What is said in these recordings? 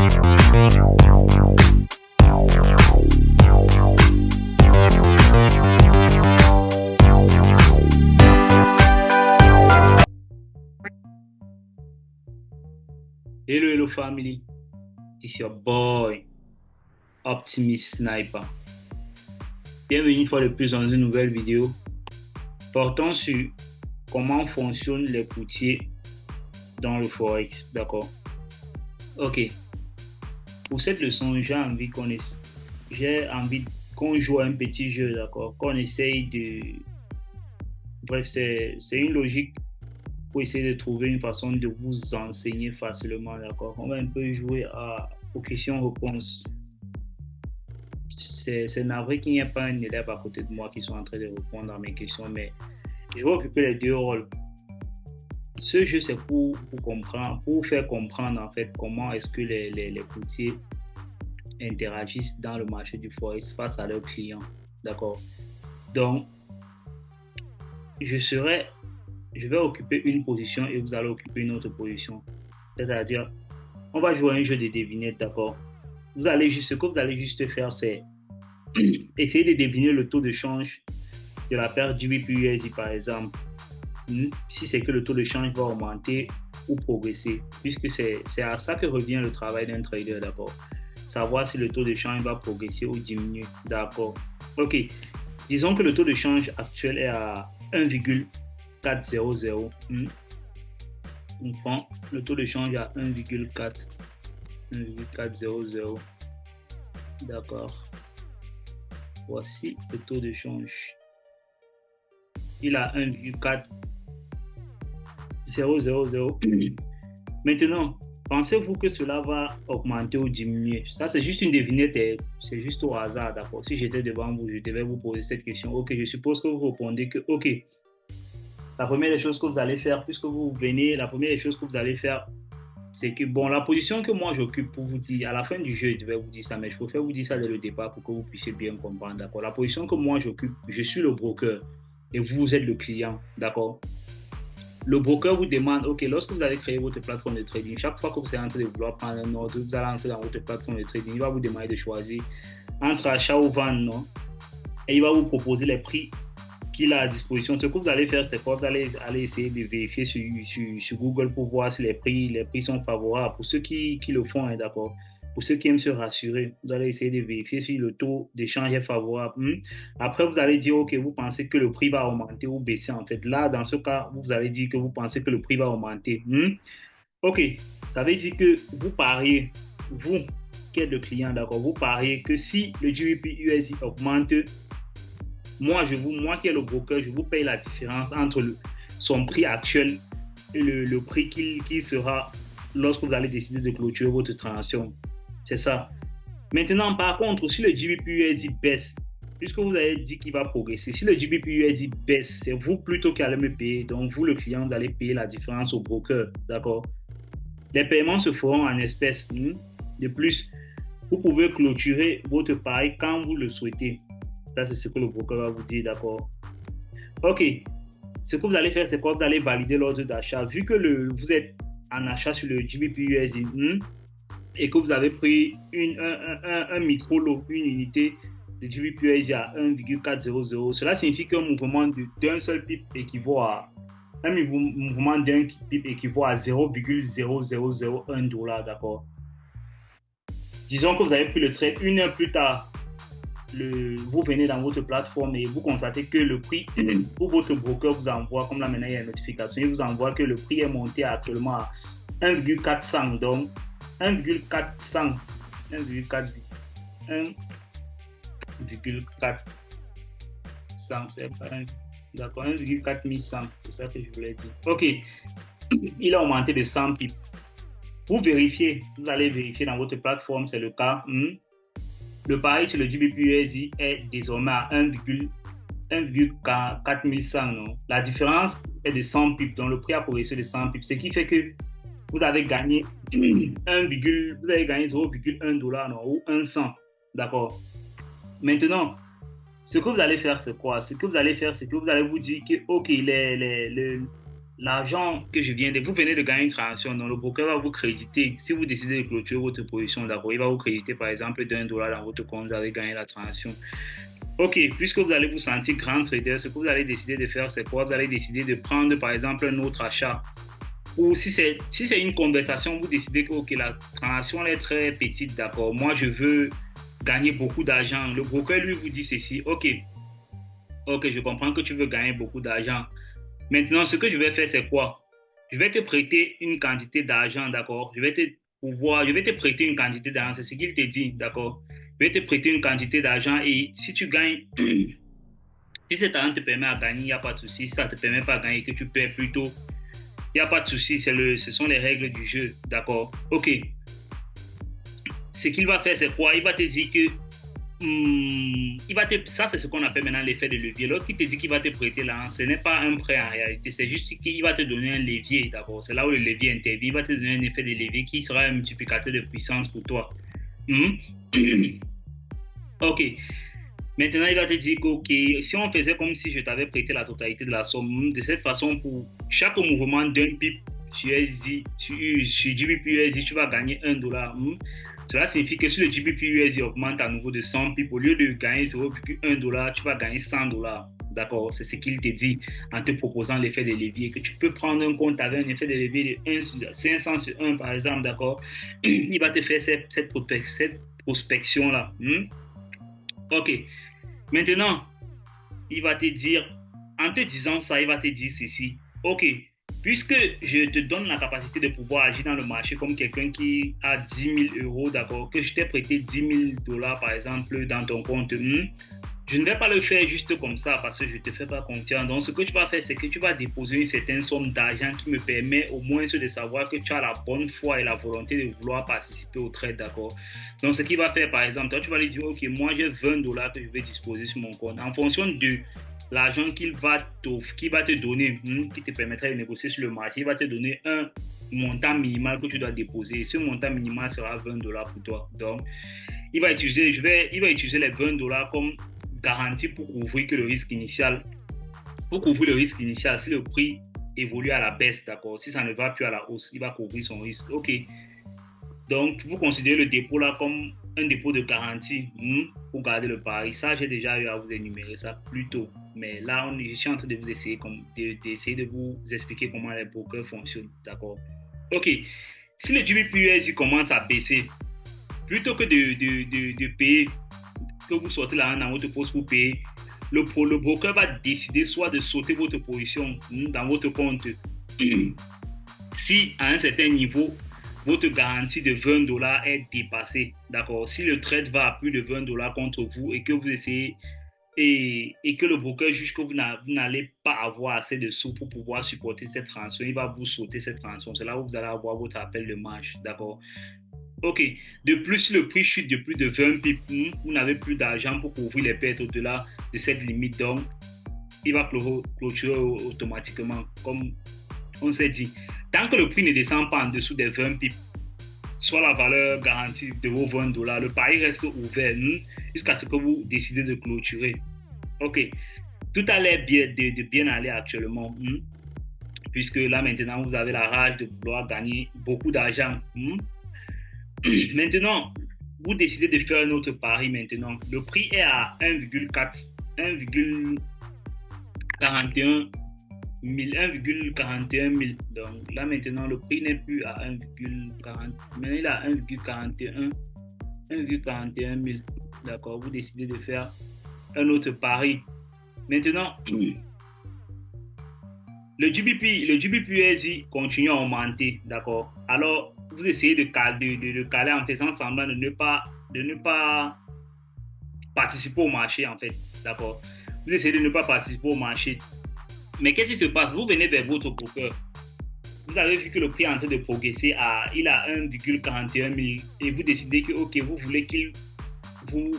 Hello family, this is your boy Optimist Sniper. Bienvenue une fois de plus dans une nouvelle vidéo portant sur comment fonctionnent les courtiers dans le Forex, d'accord? Ok, pour cette leçon, j'ai envie qu'on joue à un petit jeu, d'accord? Qu'on essaye de... Bref, c'est une logique pour essayer de trouver une façon de vous enseigner facilement, d'accord? On va un peu jouer aux questions-réponses. C'est navré qu'il n'y ait pas un élève à côté de moi qui soit en train de répondre à mes questions, mais je vais occuper les deux rôles. Ce jeu, c'est pour comprendre, pour faire comprendre en fait comment est-ce que les courtiers interagissent dans le marché du Forex face à leurs clients, d'accord? Donc, je vais occuper une position et vous allez occuper une autre position. C'est-à-dire, on va jouer à un jeu de devinettes, d'accord? Ce que vous allez juste faire, c'est essayer de deviner le taux de change de la paire GBP-USD, par exemple. Si c'est que le taux de change va augmenter ou progresser, puisque c'est à ça que revient le travail d'un trader, d'accord? Savoir si le taux de change va progresser ou diminuer, d'accord? Ok, disons que le taux de change actuel est à 1,400. On prend le taux de change à 1,400. D'accord. Voici le taux de change. Il a 1,4000. Maintenant, pensez-vous que cela va augmenter ou diminuer? Ça, c'est juste une devinette, c'est juste au hasard, d'accord? Si j'étais devant vous, je devais vous poser cette question. Ok, je suppose que vous répondez que, ok, la première des choses que vous allez faire, puisque vous venez, la première des choses que vous allez faire, c'est que, bon, la position que moi j'occupe pour vous dire, à la fin du jeu, je devais vous dire ça, mais je préfère vous dire ça dès le départ pour que vous puissiez bien comprendre, d'accord? La position que moi j'occupe, je suis le broker et vous êtes le client, d'accord? Le broker vous demande, ok, lorsque vous avez créé votre plateforme de trading, chaque fois que vous êtes en train de vouloir prendre un ordre, vous allez entrer dans votre plateforme de trading, il va vous demander de choisir entre achat ou vente, non? Et il va vous proposer les prix qu'il a à disposition. Ce que vous allez faire, c'est que vous allez essayer de vérifier sur Google pour voir si les prix sont favorables. Pour ceux qui le font, hein, d'accord. Pour ceux qui aiment se rassurer, vous allez essayer de vérifier si le taux d'échange est favorable. Après, vous allez dire, OK, vous pensez que le prix va augmenter ou baisser. En fait, là, dans ce cas, vous allez dire que vous pensez que le prix va augmenter. OK, ça veut dire que vous pariez, vous qui êtes le client, d'accord, vous pariez que si le GBP-USD augmente, moi qui est le broker, je vous paye la différence entre son prix actuel et le prix qu'il sera lorsque vous allez décider de clôturer votre transaction. C'est ça. Maintenant, par contre, si le GBP-USD baisse, puisque vous avez dit qu'il va progresser, si le GBP-USD baisse, c'est vous plutôt qui allez me payer. Donc, vous, le client, vous allez payer la différence au broker. D'accord? Les paiements se feront en espèces. De plus, vous pouvez clôturer votre pari quand vous le souhaitez. Ça, c'est ce que le broker va vous dire, d'accord? Ok. Ce que vous allez faire, c'est quoi? Vous allez valider l'ordre d'achat. Vu que vous êtes en achat sur le GBP-USD et que vous avez pris un micro-lot, une unité de GBP-USD à 1,400, cela signifie qu'un mouvement d'un seul pip équivaut à 0,0001 $, d'accord? Disons que vous avez pris le trade une heure plus tard. Vous venez dans votre plateforme et vous constatez que le prix pour votre broker vous envoie, comme là maintenant il y a une notification, il vous envoie que le prix est monté actuellement à 1,400. Donc 1,400, c'est pas d'accord, 1,4100, c'est ça que je voulais dire. Ok, il a augmenté de 100 pips. Vous allez vérifier dans votre plateforme, c'est le cas. Le pari sur le GBP-USD est désormais à 1,4100. Non? La différence est de 100 pips, donc le prix a progressé de 100 pips, ce qui fait que vous avez gagné 0,1 $, non, ou 1 cent. D'accord? Maintenant, ce que vous allez faire, c'est quoi? Ce que vous allez faire, c'est que vous allez vous dire que, OK, l'argent que je viens de, vous venez de gagner une transaction, donc le broker va vous créditer. Si vous décidez de clôturer votre position, d'accord, il va vous créditer par exemple d'1 dollar dans votre compte, vous avez gagné la transaction. Ok, puisque vous allez vous sentir grand trader, ce que vous allez décider de faire, c'est quoi? Vous allez décider de prendre par exemple un autre achat. Ou si c'est une conversation, vous décidez que ok, la transaction est très petite, d'accord, moi je veux gagner beaucoup d'argent. Le broker lui vous dit ceci, ok, ok, je comprends que tu veux gagner beaucoup d'argent. Maintenant, ce que je vais faire, c'est quoi? Je vais te prêter une quantité d'argent, d'accord? Je vais te prêter une quantité d'argent, c'est ce qu'il te dit, d'accord? Je vais te prêter une quantité d'argent et si tu gagnes, si cet argent te permet à gagner, il n'y a pas de souci. Si ça ne te permet pas de gagner et que tu perds plutôt, il n'y a pas de souci. Ce sont les règles du jeu, d'accord? Ok. Ce qu'il va faire, c'est quoi? Il va te dire que ça, c'est ce qu'on appelle maintenant l'effet de levier. Lorsqu'il te dit qu'il va te prêter l'argent, ce n'est pas un prêt en réalité, c'est juste qu'il va te donner un levier d'abord. C'est là où le levier intervient. Il va te donner un effet de levier qui sera un multiplicateur de puissance pour toi. Hmm? Ok. Maintenant, il va te dire que ok, si on faisait comme si je t'avais prêté la totalité de la somme, de cette façon, pour chaque mouvement d'un pip sur SD, sur GBP USD, tu vas gagner 1 dollar. Cela signifie que si le GBP USD augmente à nouveau de 100 pips, au lieu de gagner 0,1 dollar, tu vas gagner 100 dollars. D'accord, c'est ce qu'il te dit en te proposant l'effet de levier, que tu peux prendre un compte avec un effet de levier de 1 sur 500 sur 1, par exemple, d'accord. Il va te faire cette prospection-là. Ok. Maintenant, il va te dire, en te disant ça, il va te dire ceci. Ok, puisque je te donne la capacité de pouvoir agir dans le marché comme quelqu'un qui a 10 000 euros, d'accord, que je t'ai prêté 10 000 dollars, par exemple, dans ton compte, je ne vais pas le faire juste comme ça parce que je ne te fais pas confiance. Donc, ce que tu vas faire, c'est que tu vas déposer une certaine somme d'argent qui me permet au moins de savoir que tu as la bonne foi et la volonté de vouloir participer au trade, d'accord? Donc, ce qu'il va faire, par exemple, toi, tu vas lui dire, OK, moi, j'ai 20 dollars que je vais disposer sur mon compte. En fonction de l'argent qu'il va te donner, qui te permettra de négocier sur le marché, il va te donner un montant minimal que tu dois déposer. Et ce montant minimal sera 20 dollars pour toi. Donc, il va utiliser les 20 dollars comme garantie pour couvrir le risque initial. Pour couvrir le risque initial, si le prix évolue à la baisse, d'accord, si ça ne va plus à la hausse, il va couvrir son risque. OK. Donc, vous considérez le dépôt là comme un dépôt de garantie pour garder le pari. Ça, j'ai déjà eu à vous énumérer ça plus tôt. Mais là, je suis en train de vous essayer d'essayer de vous expliquer comment les brokers fonctionnent. D'accord. OK. Si le GBP commence à baisser, plutôt que de payer, que vous sortez l'argent dans votre poste pour payer, le broker va décider soit de sauter votre position dans votre compte si à un certain niveau, votre garantie de 20 dollars est dépassée. D'accord. Si le trade va à plus de 20 dollars contre vous et que vous essayez et que le broker juge que vous n'allez pas avoir assez de sous pour pouvoir supporter cette transaction, il va vous sauter cette transaction. C'est là où vous allez avoir votre appel de marge. D'accord. Ok. De plus, si le prix chute de plus de 20 pips, vous n'avez plus d'argent pour couvrir les pertes au-delà de cette limite. Donc, il va clôturer automatiquement, comme on s'est dit. Tant que le prix ne descend pas en dessous des 20 pips, soit la valeur garantie de vos 20 dollars, le pari reste ouvert jusqu'à ce que vous décidez de clôturer. Ok. Tout a l'air de bien aller actuellement, puisque là maintenant vous avez la rage de vouloir gagner beaucoup d'argent. Maintenant, vous décidez de faire un autre pari maintenant. Le prix est à 1,41 000. Donc là maintenant, le prix n'est plus à 1,40, mais il est à 1,41 000. D'accord, vous décidez de faire un autre pari. Maintenant, le GBP continue à augmenter, d'accord. Alors, vous essayez de le caler en faisant semblant de ne pas participer au marché, en fait, d'accord. Vous essayez de ne pas participer au marché. Mais qu'est-ce qui se passe? Vous venez vers votre broker. Vous avez vu que le prix est en train de progresser il a 1,41 000 et vous décidez que, ok, vous voulez qu'il vous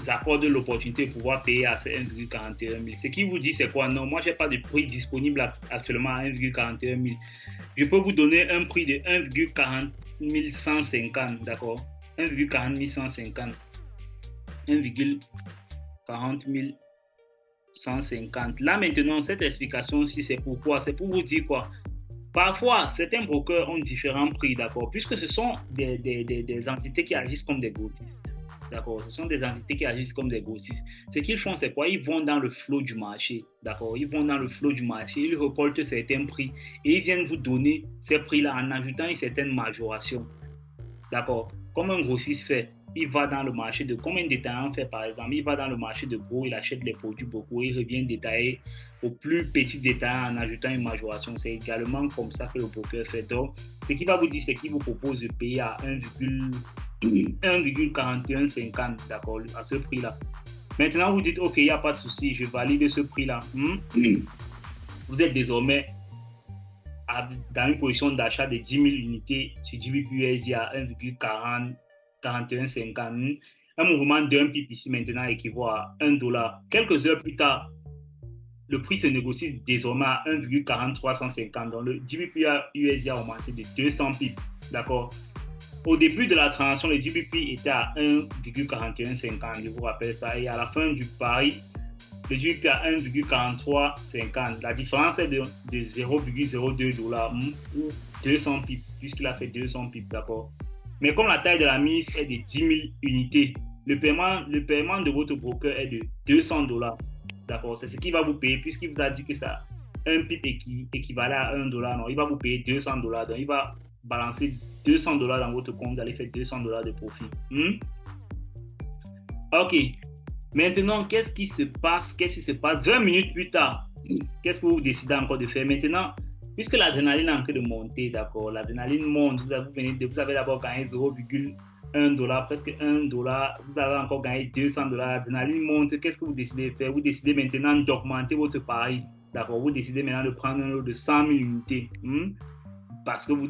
accorde l'opportunité de pouvoir payer à ces 1,41 000. Ce qui vous dit, c'est quoi? Non, moi, je n'ai pas de prix disponible actuellement à 1,41 000. Je peux vous donner un prix de 1,40 150, d'accord? 1,40 150. 1,40 150. Là maintenant, cette explication-ci, c'est pourquoi? C'est pour vous dire quoi? Parfois, certains brokers ont différents prix, d'accord, puisque ce sont des entités qui agissent comme des grossistes. D'accord, ce sont des entités qui agissent comme des grossistes. Ce qu'ils font, c'est quoi? Ils vont dans le flot du marché. D'accord, ils vont dans le flot du marché, ils récoltent certains prix et ils viennent vous donner ces prix-là en ajoutant une certaine majoration. D'accord, comme un grossiste fait, il va dans le marché de, comme un détaillant fait par exemple, il va dans le marché de gros, il achète les produits beaucoup, il revient détailler au plus petit détail en ajoutant une majoration. C'est également comme ça que le broker fait. Donc, ce qu'il va vous dire, c'est qu'il vous propose de payer à 1,4150, d'accord, à ce prix-là. Maintenant, vous dites, OK, il n'y a pas de souci, je valide ce prix-là. Vous êtes désormais dans une position d'achat de 10 000 unités sur GBP à 1,4150. Un mouvement d'un pip ici maintenant équivaut à $1. Quelques heures plus tard, le prix se négocie désormais à 1,4350. Donc le GBP USD a augmenté de 200 pips. D'accord. Au début de la transaction, le GBP était à 1,4150. Je vous rappelle ça. Et à la fin du pari, le GBP à 1,4350. La différence est de $0,02 ou 200 pips, puisqu'il a fait 200 pips, d'accord. Mais comme la taille de la mise est de 10 000 unités, le paiement de votre broker est de $200, d'accord. C'est ce qu'il va vous payer, puisqu'il vous a dit que ça, un pip équivalait à $1. Non, il va vous payer $200. Donc, il va balancer $200 dans votre compte, vous allez faire $200 de profit. Ok. Maintenant, qu'est-ce qui se passe 20 minutes plus tard, qu'est-ce que vous décidez encore de faire? Maintenant, puisque l'adrénaline est en train de monter, d'accord, l'adrénaline monte, vous avez d'abord gagné $0,1, presque $1, vous avez encore gagné $200, l'adrénaline monte, qu'est-ce que vous décidez de faire? Vous décidez maintenant d'augmenter votre pari, d'accord, vous décidez maintenant de prendre un lot de 100 000 unités. Parce que vous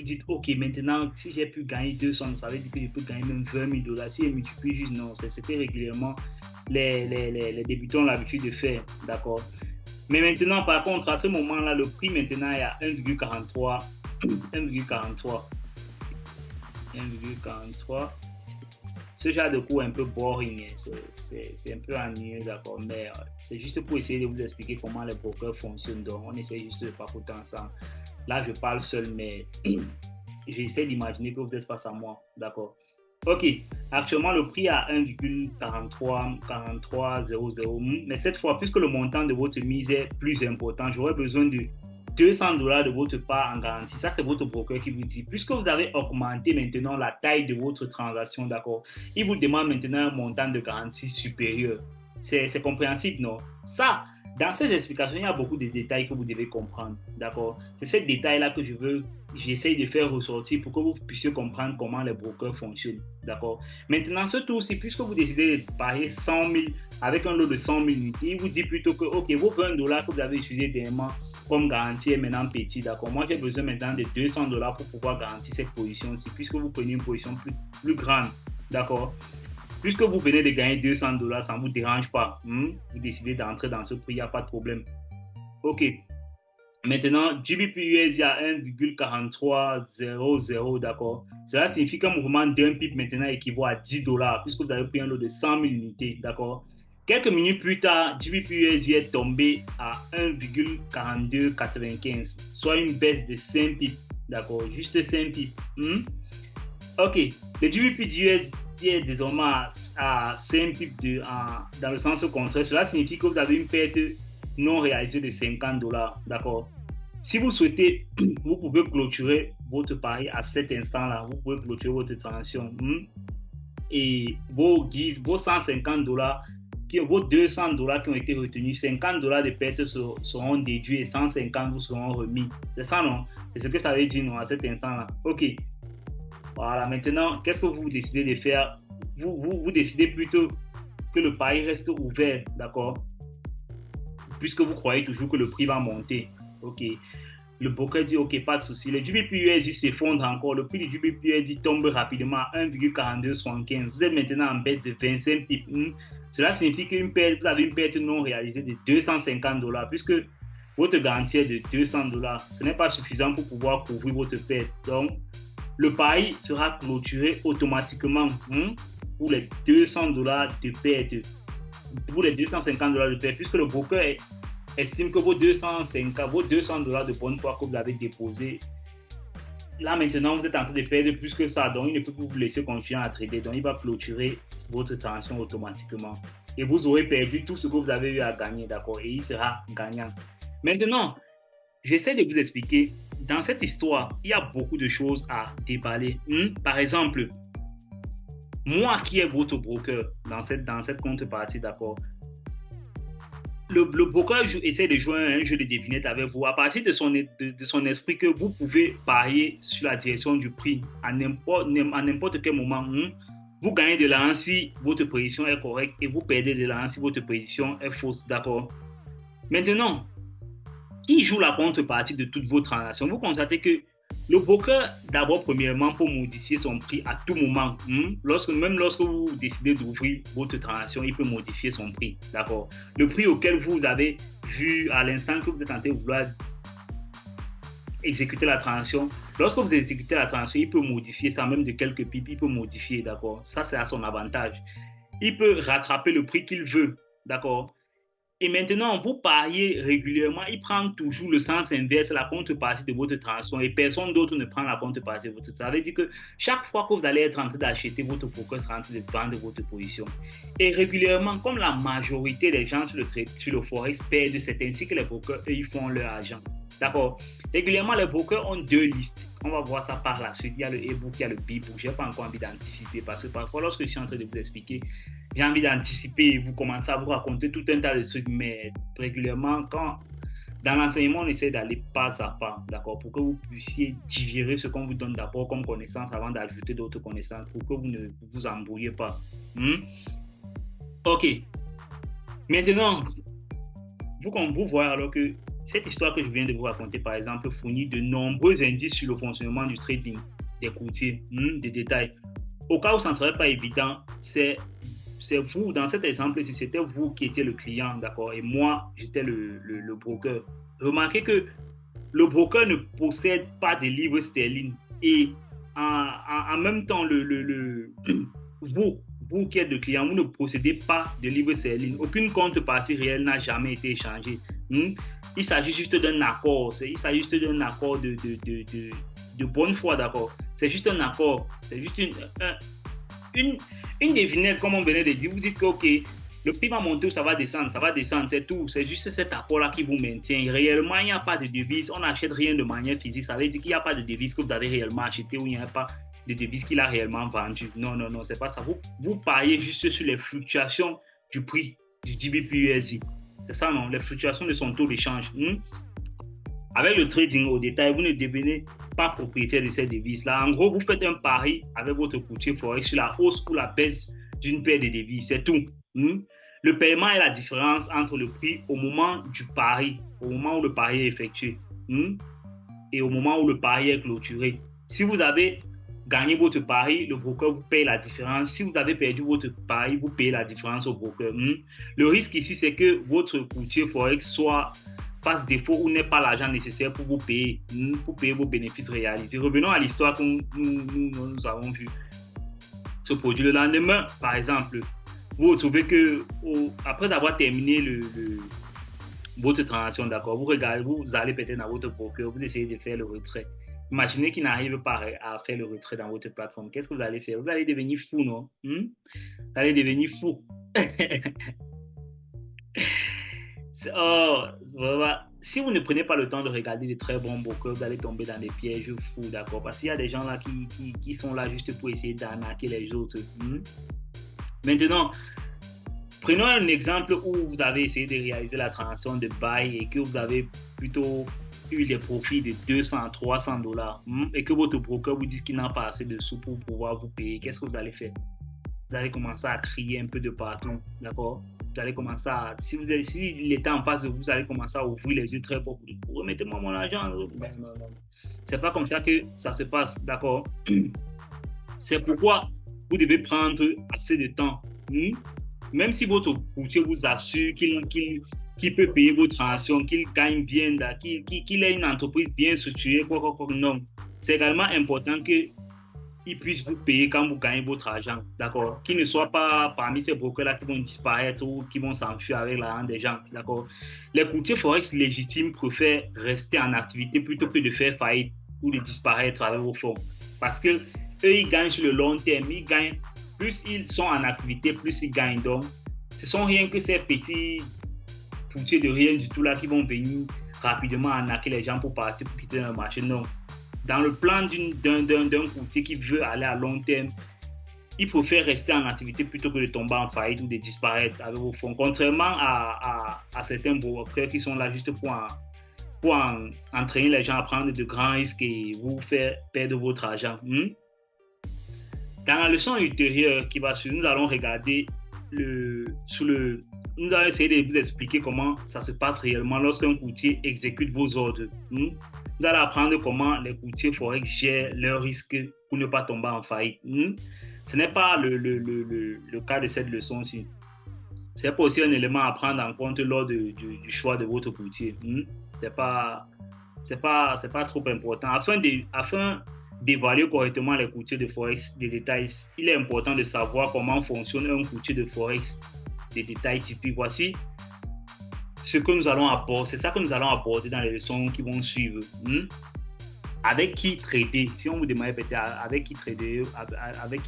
dites, OK, maintenant, si j'ai pu gagner 200, ça veut dire que je peux gagner même $20,000. Si je multiplie juste, non, c'est ce que régulièrement les débutants ont l'habitude de faire, d'accord. Mais maintenant, par contre, à ce moment-là, le prix maintenant est à 1,43. 1,43. Ce genre de cours est un peu boring, c'est un peu ennuyeux, d'accord, mais c'est juste pour essayer de vous expliquer comment les brokers fonctionnent. Donc, on essaie juste de papoter ensemble. Là, je parle seul, mais j'essaie d'imaginer que vous êtes face à moi, d'accord. Ok, actuellement, le prix est à 1,4300, mais cette fois, puisque le montant de votre mise est plus important, j'aurais besoin de $200 de votre part en garantie. Ça, c'est votre broker qui vous dit. Puisque vous avez augmenté maintenant la taille de votre transaction, d'accord, il vous demande maintenant un montant de garantie supérieur. C'est compréhensible, non? Ça, dans ces explications, il y a beaucoup de détails que vous devez comprendre, d'accord? C'est ces détails-là que j'essaye de faire ressortir pour que vous puissiez comprendre comment les brokers fonctionnent, d'accord? Maintenant, ce tour-ci, puisque vous décidez de parier 100 000 avec un lot de 100 000 unités, il vous dit plutôt que, OK, vos $20 que vous avez utilisés dernièrement comme garantie est maintenant petit, d'accord? Moi, j'ai besoin maintenant de $200 pour pouvoir garantir cette position-ci, puisque vous prenez une position plus grande, d'accord? Puisque vous venez de gagner $200, ça ne vous dérange pas. Vous décidez d'entrer dans ce prix, il n'y a pas de problème. OK. Maintenant, GBP USD à 1,4300, d'accord. Cela signifie qu'un mouvement d'un pip maintenant équivaut à $10, puisque vous avez pris un lot de 100 000 unités, d'accord. Quelques minutes plus tard, GBP USD est tombé à 1,4295, soit une baisse de 5 pips, d'accord, juste 5 pips. OK, le GBP USD est désormais à 5 pips dans le sens contraire. Cela signifie que vous avez une perte non réalisée de $50, d'accord. Si vous souhaitez, vous pouvez clôturer votre pari à cet instant-là. Vous pouvez clôturer votre transaction. Et vos $150, vos $200 qui ont été retenus, $50 de pertes seront déduits et 150 vous seront remis. C'est ça, non? C'est ce que ça veut dire, non, à cet instant-là. OK. Voilà, maintenant, qu'est-ce que vous décidez de faire? Vous décidez plutôt que le pari reste ouvert, d'accord? Puisque vous croyez toujours que le prix va monter. OK. Le broker dit, OK, pas de souci. Le GBP USD s'effondre encore. Le prix du GBP USD tombe rapidement à 1,4275. Vous êtes maintenant en baisse de 25 pips. Cela signifie que vous avez une perte non réalisée de $250, puisque votre garantie est de $200. Ce n'est pas suffisant pour pouvoir couvrir votre perte. Donc, le pari sera clôturé automatiquement pour les $200 de perte. pour les $250 de paie, puisque le broker estime que vos $200 de bonne foi que vous avez déposé, là maintenant vous êtes en train de perdre plus que ça, donc il ne peut plus vous laisser continuer à trader, donc il va clôturer votre transaction automatiquement et vous aurez perdu tout ce que vous avez eu à gagner, d'accord, et il sera gagnant. Maintenant, j'essaie de vous expliquer, dans cette histoire, il y a beaucoup de choses à déballer. Par exemple, moi qui est votre broker dans cette contrepartie, d'accord, le broker essaie de jouer un jeu de devinette avec vous à partir de son esprit que vous pouvez parier sur la direction du prix à n'importe quel moment. Vous gagnez de l'argent si votre prédiction est correcte et vous perdez de l'argent si votre prédiction est fausse, d'accord. Maintenant, qui joue la contrepartie de toutes vos transactions? Vous constatez que le broker, d'abord, premièrement, peut modifier son prix à tout moment. Même lorsque vous décidez d'ouvrir votre transaction, il peut modifier son prix. D'accord? Le prix auquel vous avez vu à l'instant que vous êtes en train de vouloir exécuter la transaction, lorsque vous exécutez la transaction, il peut modifier ça, même de quelques pips, il peut modifier. D'accord? Ça, c'est à son avantage. Il peut rattraper le prix qu'il veut. D'accord? Et maintenant, vous pariez régulièrement, il prend toujours le sens inverse, la contrepartie de votre transaction, et personne d'autre ne prend la contrepartie de votre transaction. Ça veut dire que chaque fois que vous allez être en train d'acheter, votre broker sera en train de vendre votre position. Et régulièrement, comme la majorité des gens sur le Forex perdent, c'est ainsi que les brokers, eux, ils font leur argent. D'accord? Régulièrement, les brokers ont deux listes. On va voir ça par la suite. Il y a le e-book, il y a le b-book. Je n'ai pas encore envie d'anticiper parce que parfois, lorsque je suis en train de vous expliquer, j'ai envie d'anticiper et vous commencez à vous raconter tout un tas de trucs, mais régulièrement, dans l'enseignement, on essaie d'aller pas à pas, d'accord, pour que vous puissiez digérer ce qu'on vous donne d'abord comme connaissance avant d'ajouter d'autres connaissances, pour que vous ne vous embrouillez pas. Ok. Maintenant, vous voyez alors que cette histoire que je viens de vous raconter, par exemple, fournit de nombreux indices sur le fonctionnement du trading, des courtiers, des détails. Au cas où ça ne serait pas évident, c'est vous, dans cet exemple, si c'était vous qui étiez le client, d'accord, et moi, j'étais le broker. Remarquez que le broker ne possède pas de livres sterling et en même temps, vous qui êtes le client, vous ne possédez pas de livres sterling. Aucune contrepartie réelle n'a jamais été échangée. Il s'agit juste d'un accord. Il s'agit juste d'un accord de bonne foi, d'accord. C'est juste un accord. C'est juste une devinette, comme on venait de dire. Vous dites que, ok, le prix va monter ou ça va descendre, c'est tout. C'est juste cet accord-là qui vous maintient. Réellement, il n'y a pas de devise. On n'achète rien de manière physique. Ça veut dire qu'il n'y a pas de devise que vous avez réellement acheté ou il n'y a pas de devise qu'il a réellement vendu. Non, c'est pas ça. Vous pariez juste sur les fluctuations du prix du GBP/USD. C'est ça, non? Les fluctuations de son taux d'échange. Avec le trading au détail, vous ne devenez pas propriétaire de cette devise-là. En gros, vous faites un pari avec votre courtier Forex sur la hausse ou la baisse d'une paire de devises. C'est tout. Le paiement est la différence entre le prix au moment du pari, au moment où le pari est effectué, et au moment où le pari est clôturé. Si vous avez gagné votre pari, le broker vous paye la différence. Si vous avez perdu votre pari, vous payez la différence au broker. Le risque ici, c'est que votre courtier Forex fasse défaut ou n'ait pas l'argent nécessaire pour vous payer, vos bénéfices réalisés. Revenons à l'histoire que nous avons vu se produire le lendemain, par exemple. Vous retrouvez que après avoir terminé votre transaction, d'accord, vous allez peut-être dans votre broker, vous essayez de faire le retrait. Imaginez qu'il n'arrive pas à faire le retrait dans votre plateforme. Qu'est-ce que vous allez faire? Vous allez devenir fou, non? Vous allez devenir fou. Si vous ne prenez pas le temps de regarder de très bons brokers, vous allez tomber dans des pièges fous, d'accord? Parce qu'il y a des gens là qui sont là juste pour essayer d'arnaquer les autres. Maintenant, prenons un exemple où vous avez essayé de réaliser la transaction de buy et que vous avez plutôt eu des profits de 200 à 300 dollars et que votre broker vous dit qu'il n'a pas assez de sous pour pouvoir vous payer. Qu'est-ce que vous allez faire? Vous allez commencer à crier un peu de partout, d'accord? Vous allez commencer à, s'il était en face de vous, vous allez commencer à ouvrir les yeux très fort. Remettez-moi mon argent. Non. C'est pas comme ça que ça se passe, d'accord? C'est pourquoi vous devez prendre assez de temps. Même si votre courtier vous assure qu'il peut payer vos transactions, qu'il gagne bien, qu'il ait une entreprise bien structurée, non. C'est également important que ils puissent vous payer quand vous gagnez votre argent, d'accord? Qu'ils ne soient pas parmi ces brokers-là qui vont disparaître ou qui vont s'enfuir avec l'argent des gens, d'accord? Les courtiers forex légitimes préfèrent rester en activité plutôt que de faire faillite ou de disparaître avec vos fonds. Parce que eux, ils gagnent sur le long terme, ils gagnent, plus ils sont en activité, plus ils gagnent. Donc, ce sont rien que ces petits courtiers de rien du tout là qui vont venir rapidement arnaquer les gens pour partir, pour quitter le marché. Non. Dans le plan d'un courtier qui veut aller à long terme, il préfère rester en activité plutôt que de tomber en faillite ou de disparaître avec vos fonds. Contrairement à certains brokers qui sont là juste pour entraîner les gens à prendre de grands risques et vous faire perdre votre argent. Dans la leçon ultérieure qui va suivre, nous allons regarder nous allons essayer de vous expliquer comment ça se passe réellement lorsqu'un courtier exécute vos ordres. Vous allez apprendre comment les courtiers forex gèrent leurs risques pour ne pas tomber en faillite. Ce n'est pas le cas de cette leçon-ci. C'est pas aussi un élément à prendre en compte lors du choix de votre courtier. C'est pas trop important. Afin d'évaluer correctement les courtiers de forex des détails, il est important de savoir comment fonctionne un courtier de forex des détails typiques. Voici c'est ça que nous allons aborder dans les leçons qui vont suivre. Avec qui trader? Si on vous demande peut-être avec qui trader, avec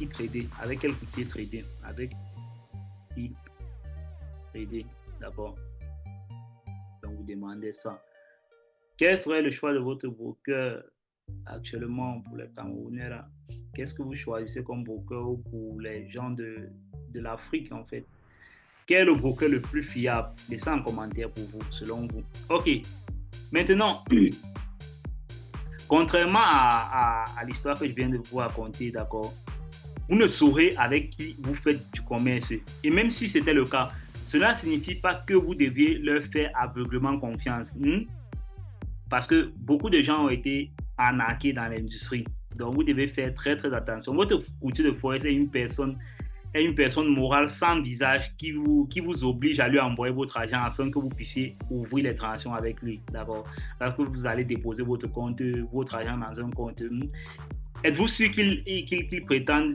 quel courtier trader, avec qui trader, d'accord? Donc vous demandez ça. Quel serait le choix de votre broker actuellement pour les Camerounais là? Qu'est-ce que vous choisissez comme broker pour les gens de l'Afrique en fait? Quel est le broker le plus fiable? Laissez en commentaire pour vous, selon vous. Ok, maintenant, contrairement à l'histoire que je viens de vous raconter, d'accord, vous ne saurez avec qui vous faites du commerce. Et même si c'était le cas, cela ne signifie pas que vous deviez leur faire aveuglément confiance. Parce que beaucoup de gens ont été arnaqués dans l'industrie. Donc, vous devez faire très, très attention. Votre courtier de forex est une personne morale sans visage qui vous oblige à lui envoyer votre argent afin que vous puissiez ouvrir les transactions avec lui, d'accord? Parce que vous allez déposer votre argent dans un compte. Êtes-vous sûr qu'il prétend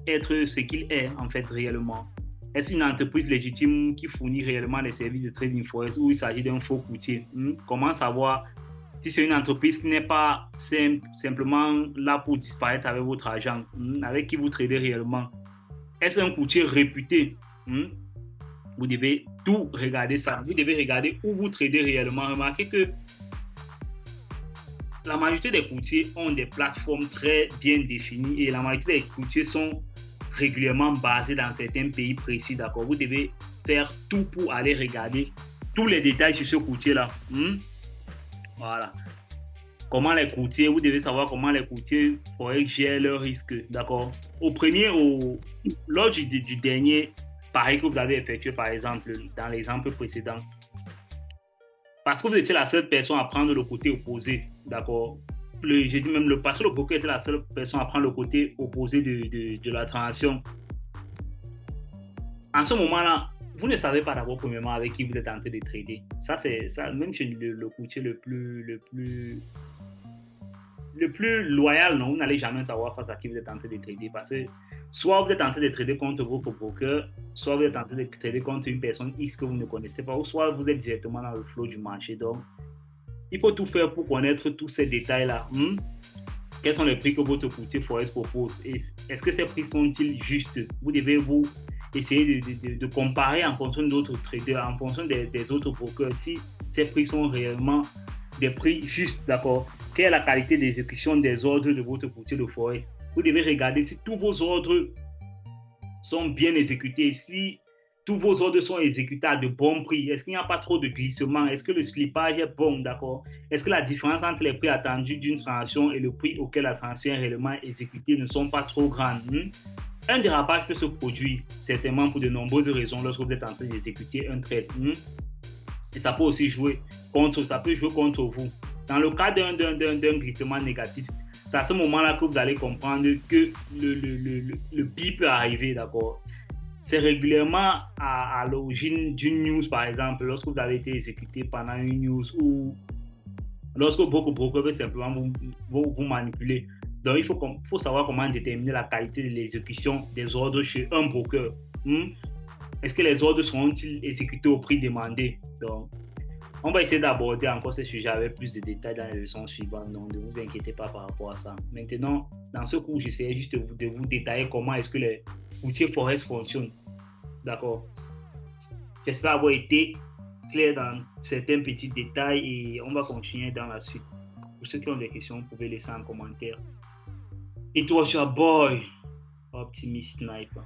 être ce qu'il est en fait réellement? Est-ce une entreprise légitime qui fournit réellement les services de trading forex ou il s'agit d'un faux courtier? Comment savoir si c'est une entreprise qui n'est pas simplement là pour disparaître avec votre argent? Avec qui vous tradez réellement? Est-ce un courtier réputé? Vous devez tout regarder ça. Vous devez regarder où vous tradez réellement. Remarquez que la majorité des courtiers ont des plateformes très bien définies et la majorité des courtiers sont régulièrement basés dans certains pays précis. D'accord? Vous devez faire tout pour aller regarder tous les détails sur ce courtier-là. Voilà. Vous devez savoir comment les courtiers forex gèrent leurs risques, d'accord? Lors du dernier pari que vous avez effectué, par exemple, dans l'exemple précédent, parce que vous étiez la seule personne à prendre le côté opposé, d'accord? J'ai dit même parce que le broker était la seule personne à prendre le côté opposé de la transaction. En ce moment-là, vous ne savez pas d'abord premièrement avec qui vous êtes en train de trader. Ça, même chez le courtier le plus loyal, non, vous n'allez jamais savoir face à qui vous êtes en train de trader parce que soit vous êtes en train de trader contre votre broker, soit vous êtes en train de trader contre une personne X que vous ne connaissez pas, ou soit vous êtes directement dans le flow du marché. Donc, il faut tout faire pour connaître tous ces détails-là. Quels sont les prix que votre courtier forex propose? Est-ce que ces prix sont-ils justes? Vous devez essayer de comparer en fonction d'autres traders, en fonction des autres brokers, si ces prix sont réellement des prix justes, d'accord? Quelle est la qualité d'exécution des ordres de votre courtier de forex? Vous devez regarder si tous vos ordres sont bien exécutés, si tous vos ordres sont exécutés à de bons prix. Est-ce qu'il n'y a pas trop de glissement? Est-ce que le slippage est bon, d'accord? Est-ce que la différence entre les prix attendus d'une transaction et le prix auquel la transaction est réellement exécutée ne sont pas trop grandes? Un dérapage peut se produire certainement pour de nombreuses raisons lorsque vous êtes en train d'exécuter un trade. Et ça peut aussi jouer contre vous. Dans le cas d'un glissement négatif, c'est à ce moment-là que vous allez comprendre que le bip peut arriver, d'accord? C'est régulièrement à l'origine d'une news, par exemple, lorsque vous avez été exécuté pendant une news ou lorsque beaucoup de brokers veulent simplement vous manipuler. Donc, faut savoir comment déterminer la qualité de l'exécution des ordres chez un broker. Est-ce que les ordres seront-ils exécutés au prix demandé? Donc, on va essayer d'aborder encore ce sujet avec plus de détails dans les leçons suivantes, donc ne vous inquiétez pas par rapport à ça. Maintenant, dans ce cours, j'essaie juste de vous détailler comment est-ce que les routiers Forex fonctionnent. D'accord? J'espère avoir été clair dans certains petits détails et on va continuer dans la suite. Pour ceux qui ont des questions, vous pouvez laisser en commentaire. It was your boy, Optimist Sniper.